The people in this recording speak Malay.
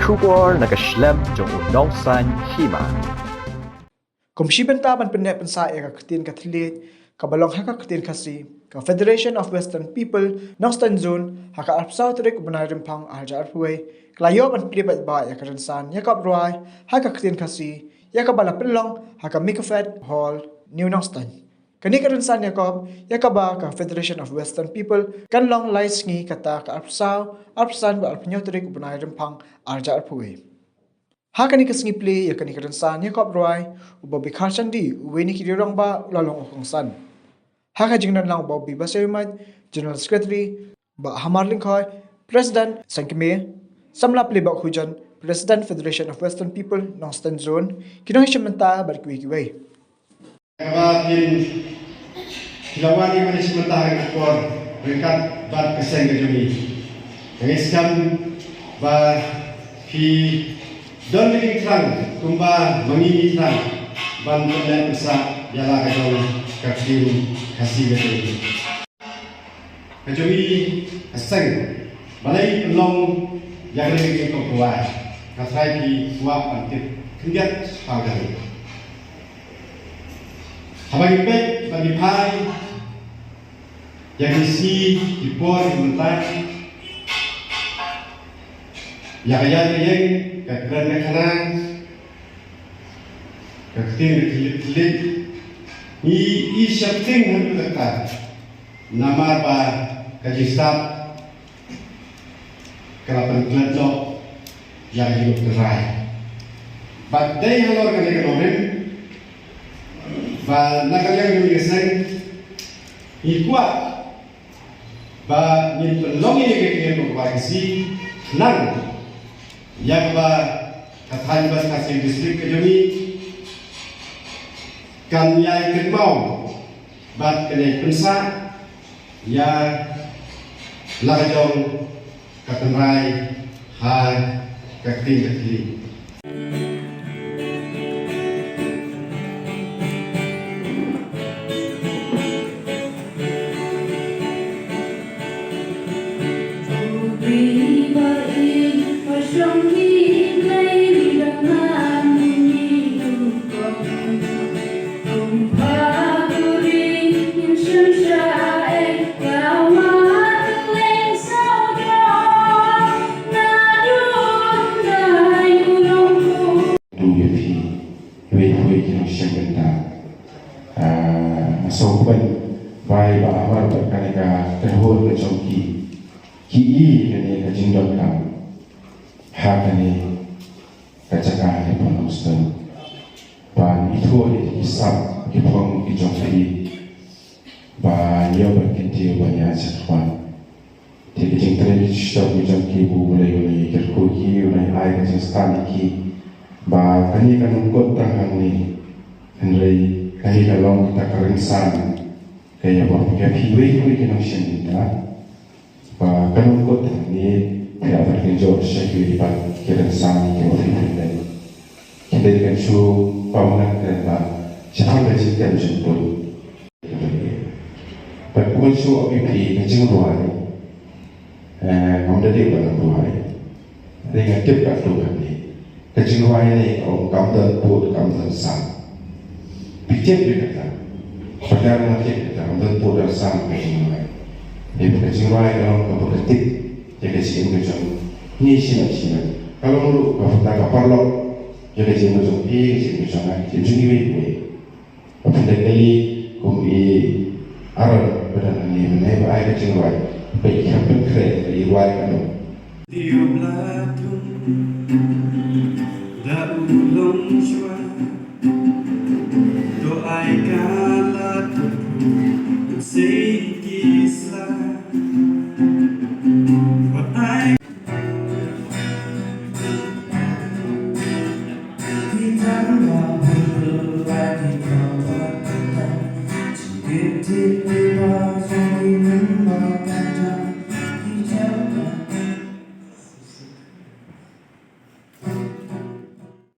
Kubor nakaslem jong unong san Hima. Komisi benta ban Pynneh Pynsah ka Ktien Catholic kabalong haka Ktien Khasi ka Federation of Western People Northern Zone haka Arp South Rik Ubnai Rimpang Arja Rwai klayo ban pribat ba ya karensan Jingïakop Rwai haka Ktien Khasi ya ka bala Pynlong haka Mikafet Hall New Northern kani karensan Jingïakop ya ka ba ka Federation of Western People kanlong lais ngi kata ka Arp South Arp San ba Arp Nyotrik Ubnai Rimpang Arja Rwai Hakani kasngipli ya kani karensan Jingïakop Rwai uba bikhar chandi uweni kirirang ba lalong okong san. Haka jingnan lang uba biba sayumad General Secretary ba Hamar Lingkhoy President Sangkime Samla Plebak Hujan President Federation of Western People Northern Zone kinong hisyamenta barkiwi-kiwi. Kabatin hilawani manis mentahang ekor rekat bat keseng kejumi. Kengiskan ba fi don living trang kumba mangini trang ban Pynneh Pynsah yala kajong Ktien Khasi betul. Kejumi keseng balai Pynlong yang lebih keluar katrai di buah antik kendiat pagai. Habai pek bagi pai yang isi dipor mentai yang yang kekeren kekanan Ktien Catholic ni syapting hendak kata nama ba kajistat kelapan keledok yang hidup terai. Badai halor kan ekonomi, ba nagalang yung iseng ikuat ba min Pynlong ini kekinian berkoalisi nang yang ba kathan ba Khasi distrik kejumi kan yai kenmau ba Pynneh Pynsah ya lagajong katenrai ha Ktien Catholic. Sopan bai bahawar berkaneka terhor kecongki ki kene kajindok kam ha kene kacaka he panusten ban itu di hisab ki pong ki jongki ba yo berkinti banyak sekwan ti jing tre shop ki jongki bu mulai mulai kerko ki mulai ai ka stan ki ba kani kan kot tangan ni henry kahi kalong kita kerensan kaya berpikir hidup kita nasi kita, bah kanun kot ni kita berkerja sesuai di bawah kerensan kita berfikir kita dengan su pamangan kerana siapa yang kita berjumpa, berkumpul su api kencing Rwai, ngomong dia dalam Rwai, dengan tip kat Tuhan ni, kencing Rwai ni orang kamu buat kamu sang. Bikin dia kata, perkara nanti kita ambil poda sam kecing Rwai. Dia kecing Rwai kalau kau berketik, jadi sih macam ni sih. Kalau mulu kau tak kapalok, jadi sih macam sih macam ni jadi ni. Apa kali kumi arah badan ni mana baik kecing Rwai, baik apa keren dari Rwai kan. Dioblatum da ulong jua doaikanlah tubuh segi